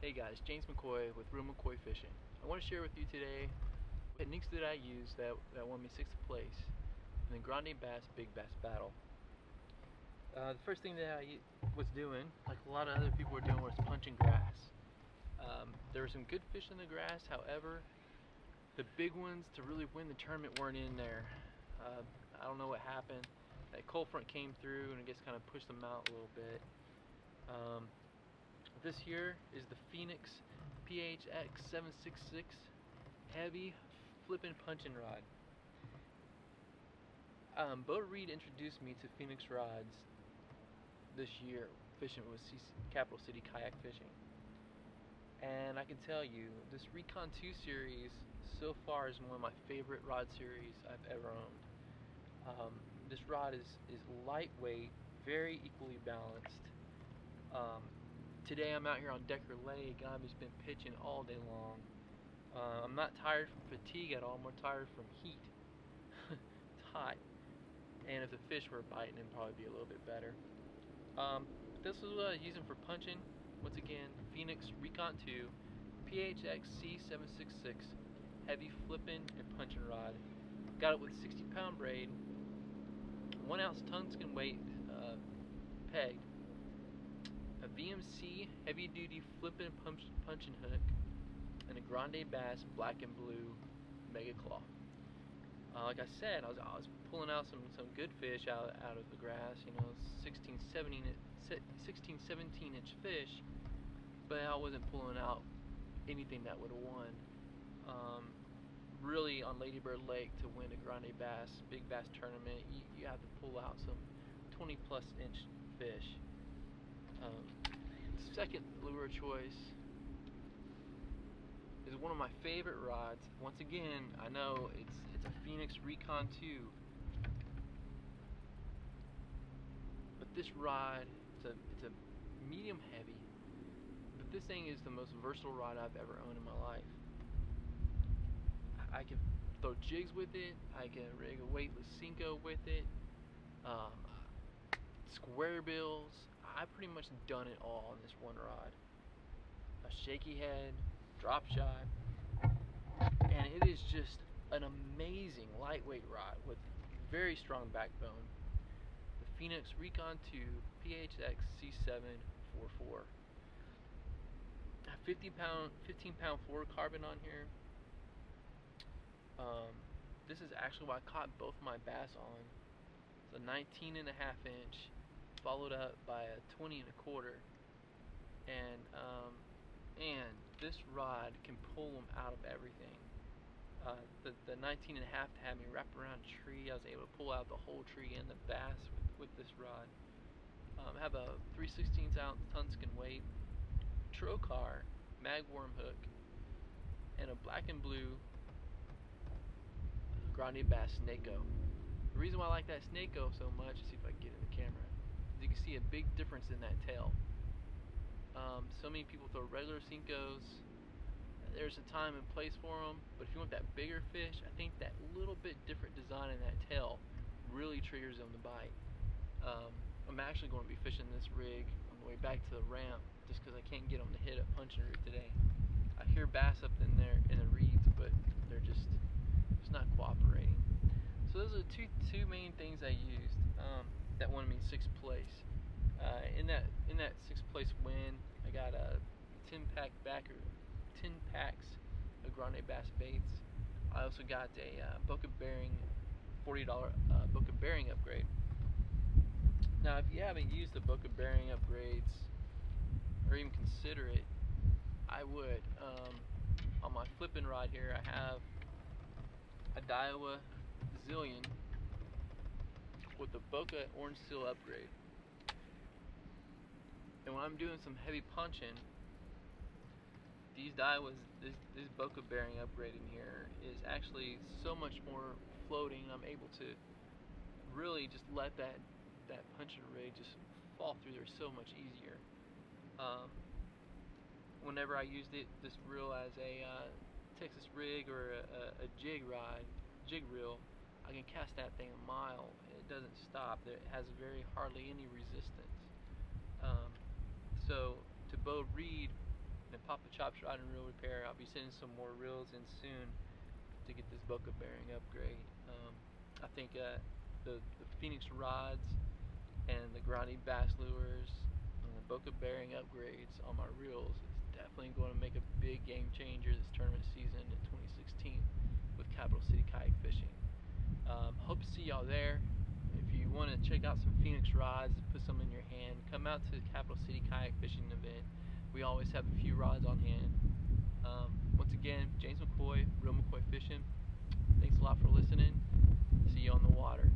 Hey guys, James McCoy with Real McCoy Fishing. I want to share with you today techniques that I use that won me 6th place in the Grandebass Big Bass Battle. The first thing that I was doing, like a lot of other people were doing, was punching grass. There were some good fish in the grass, however, the big ones to really win the tournament weren't in there. I don't know what happened. That cold front came through and I guess kind of pushed them out a little bit. This here is the Phoenix PHX 766 heavy flipping punching rod. Bo Reed introduced me to Phoenix rods this year, fishing with Capital City Kayak Fishing. And I can tell you, this Recon 2 series so far is one of my favorite rod series I've ever owned. This rod is lightweight, very equally balanced. Today I'm out here on Decker Lake and I've just been pitching all day long. I'm not tired from fatigue at all, I'm more tired from heat. It's hot. And if the fish were biting, it'd probably be a little bit better. This is what I was using for punching. Once again, Phoenix Recon 2 PHX C766 heavy flipping and punching rod. Got it with 60-pound braid, 1 ounce tungsten weight pegged, a VMC heavy duty flipping punching hook, and a Grandebass black and blue mega claw. Like I said, I was pulling out some good fish out of the grass, 16, 17 inch fish, but I wasn't pulling out anything that would have won. Really, on Lady Bird Lake, to win a Grandebass Big Bass tournament, you have to pull out some 20+ inch fish. Second lure choice is one of my favorite rods. Once again, I know it's a Phoenix Recon 2, but this rod, it's a medium heavy, but this thing is the most versatile rod I've ever owned in my life. I can throw jigs with it, I can rig a weightless Cinco with it, square bills. I've pretty much done it all on this one rod. A shaky head, drop shot, and it is just an amazing lightweight rod with very strong backbone. The Phoenix Recon 2 PHX C744. 15 pound fluorocarbon on here. This is actually what I caught both my bass on. It's a 19.5 inch, followed up by a 20 1/4, and this rod can pull them out of everything. The 19.5 had me wrap around a tree. I was able to pull out the whole tree and the bass with this rod. I have a 3/16 ounce tungsten weight, trocar magworm hook, and a black and blue Grandebass Snako. The reason why I like that Snako so much, see if I can get in the camera, is you can see a big difference in that tail. So many people throw regular Cincos. There's a time and place for them, but if you want that bigger fish, I think that little bit different design in that tail really triggers them to bite. I'm actually going to be fishing this rig on the way back to the ramp just because I can't get them to hit a punching rig today. I hear bass up in there in the reeds, but they're just not cooperating. So those are the two main things I used that won me 6th place. In that 6th place win, I got a 10 packs of Grandebass baits. I also got a Boca Bearing $40 Boca Bearing upgrade. Now, if you haven't used the Boca Bearing upgrades or even consider it, I would. On my flipping rod here, I have a Daiwa Zillion with the Boca Orange Seal upgrade. And when I'm doing some heavy punching, these Daiwas, this Boca Bearing upgrade in here is actually so much more floating. I'm able to really just let that punching rig just fall through there so much easier. Whenever I used this reel as a Texas rig or a jig reel, I can cast that thing a mile. It doesn't stop. It has hardly any resistance. So to Bo Reed, the Papa Chop's Rod and Reel Repair. I'll be sending some more reels in soon to get this Boca bearing upgrade. I think the Phoenix rods and the Grandebass lures and the Boca bearing upgrades on my reels is definitely going to make a big game changer this tournament season in 2016 with Capital City kayak fishing. Hope to see y'all there. If you want to check out some Phoenix rods, put some in your hand, come out to the Capital City kayak fishing event. We always have a few rods on hand. Once again, James McCoy, Real McCoy Fishing. Thanks a lot for listening. See you on the water.